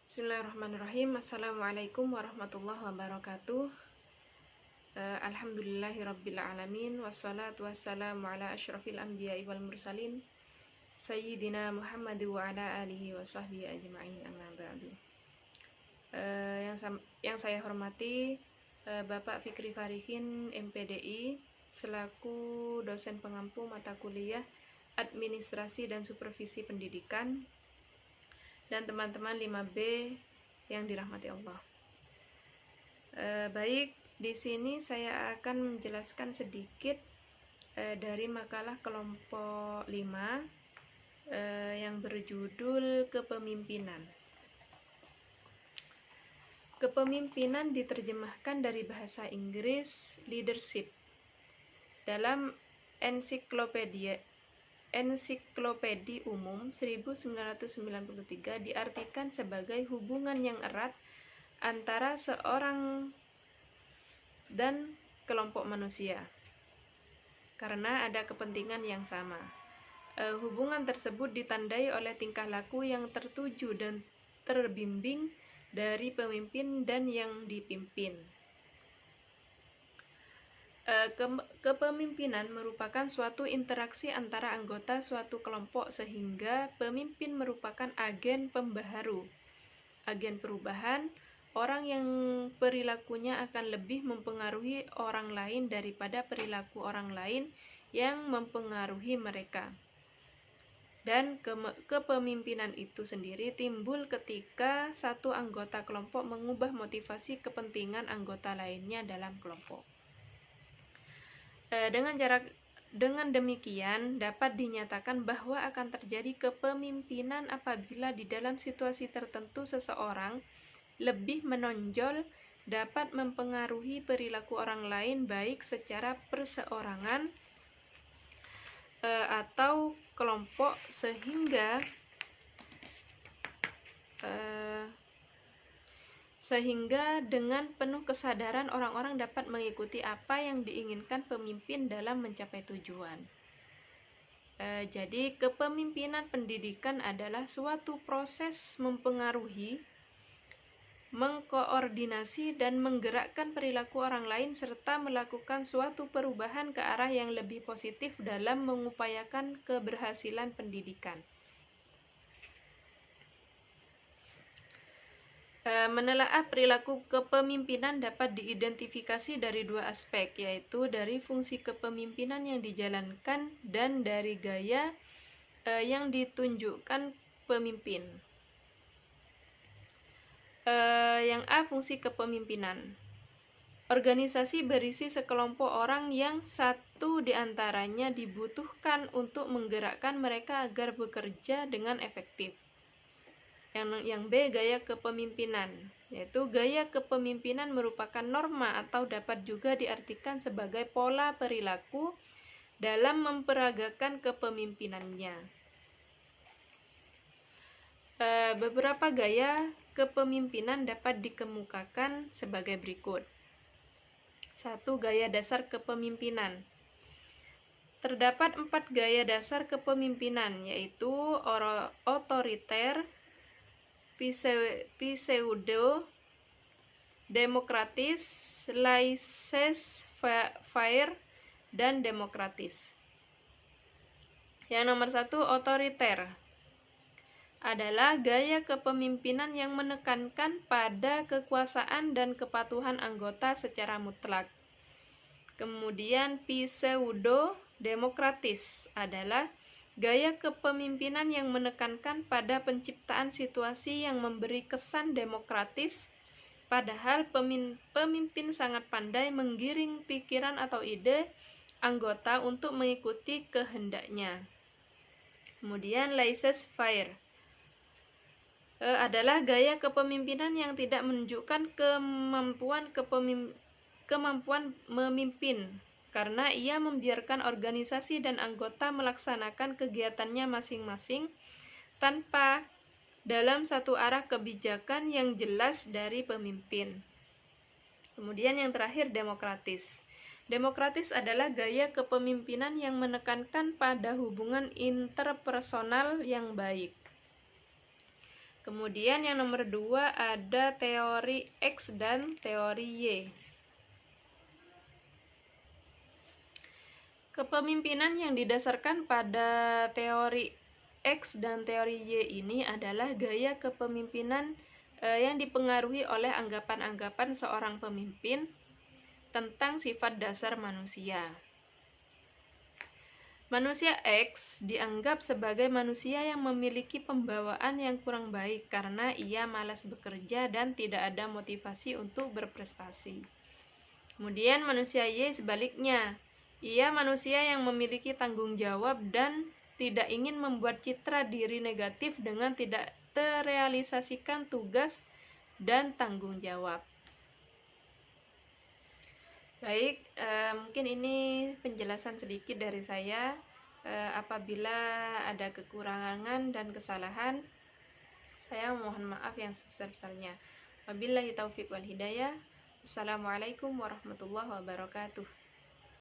Bismillahirrahmanirrahim. Assalamualaikum warahmatullahi wabarakatuh. Alhamdulillahirabbil alamin wassalatu wassalamu ala asyrafil anbiya'i wal mursalin sayyidina Muhammad wa ala alihi wa sahbihi ajma'in, amma ba'du. Yang saya hormati Bapak Fikri Farihin MPDI selaku dosen pengampu mata kuliah Administrasi dan Supervisi Pendidikan, dan teman-teman 5B yang dirahmati Allah. Baik, di sini saya akan menjelaskan sedikit dari makalah kelompok 5 yang berjudul Kepemimpinan. Kepemimpinan diterjemahkan dari bahasa Inggris leadership. Dalam Ensiklopedia Umum 1993 diartikan sebagai hubungan yang erat antara seorang dan kelompok manusia karena ada kepentingan yang sama. Hubungan tersebut ditandai oleh tingkah laku yang tertuju dan terbimbing dari pemimpin dan yang dipimpin. Kepemimpinan merupakan suatu interaksi antara anggota suatu kelompok sehingga pemimpin merupakan agen pembaharu, agen perubahan, orang yang perilakunya akan lebih mempengaruhi orang lain daripada perilaku orang lain yang mempengaruhi mereka. Dan kepemimpinan itu sendiri timbul ketika satu anggota kelompok mengubah motivasi kepentingan anggota lainnya dalam kelompok. Dengan demikian dapat dinyatakan bahwa akan terjadi kepemimpinan apabila di dalam situasi tertentu seseorang lebih menonjol dapat mempengaruhi perilaku orang lain baik secara perseorangan atau kelompok sehingga dengan penuh kesadaran orang-orang dapat mengikuti apa yang diinginkan pemimpin dalam mencapai tujuan. Jadi kepemimpinan pendidikan adalah suatu proses mempengaruhi, mengkoordinasi dan menggerakkan perilaku orang lain serta melakukan suatu perubahan ke arah yang lebih positif dalam mengupayakan keberhasilan pendidikan. Menelaah perilaku kepemimpinan dapat diidentifikasi dari dua aspek, yaitu dari fungsi kepemimpinan yang dijalankan dan dari gaya yang ditunjukkan pemimpin. Yang A, fungsi kepemimpinan. Organisasi berisi sekelompok orang yang satu diantaranya dibutuhkan untuk menggerakkan mereka agar bekerja dengan efektif. Yang B, gaya kepemimpinan, yaitu gaya kepemimpinan merupakan norma atau dapat juga diartikan sebagai pola perilaku dalam memperagakan kepemimpinannya. Beberapa gaya kepemimpinan dapat dikemukakan sebagai berikut. 1. Gaya dasar kepemimpinan. Terdapat 4 gaya dasar kepemimpinan, yaitu otoriter, pseudo, demokratis, laissez-faire, dan demokratis. Yang nomor 1, otoriter adalah gaya kepemimpinan yang menekankan pada kekuasaan dan kepatuhan anggota secara mutlak. Kemudian pseudo demokratis adalah gaya kepemimpinan yang menekankan pada penciptaan situasi yang memberi kesan demokratis, padahal pemimpin sangat pandai menggiring pikiran atau ide anggota untuk mengikuti kehendaknya. Kemudian laissez-faire adalah gaya kepemimpinan yang tidak menunjukkan kemampuan memimpin, karena ia membiarkan organisasi dan anggota melaksanakan kegiatannya masing-masing tanpa dalam satu arah kebijakan yang jelas dari pemimpin. Kemudian yang terakhir, demokratis. Demokratis adalah gaya kepemimpinan yang menekankan pada hubungan interpersonal yang baik. Kemudian yang nomor 2 ada teori X dan teori Y. Kepemimpinan yang didasarkan pada teori X dan teori Y ini adalah gaya kepemimpinan yang dipengaruhi oleh anggapan-anggapan seorang pemimpin tentang sifat dasar manusia. Manusia X dianggap sebagai manusia yang memiliki pembawaan yang kurang baik karena ia malas bekerja dan tidak ada motivasi untuk berprestasi. Kemudian manusia Y sebaliknya, ia manusia yang memiliki tanggung jawab dan tidak ingin membuat citra diri negatif dengan tidak terrealisasikan tugas dan tanggung jawab. Baik, mungkin ini penjelasan sedikit dari saya. Apabila ada kekurangan dan kesalahan, saya mohon maaf yang sebesar-besarnya. Wabillahi taufiq wal hidayah. Assalamualaikum warahmatullahi wabarakatuh.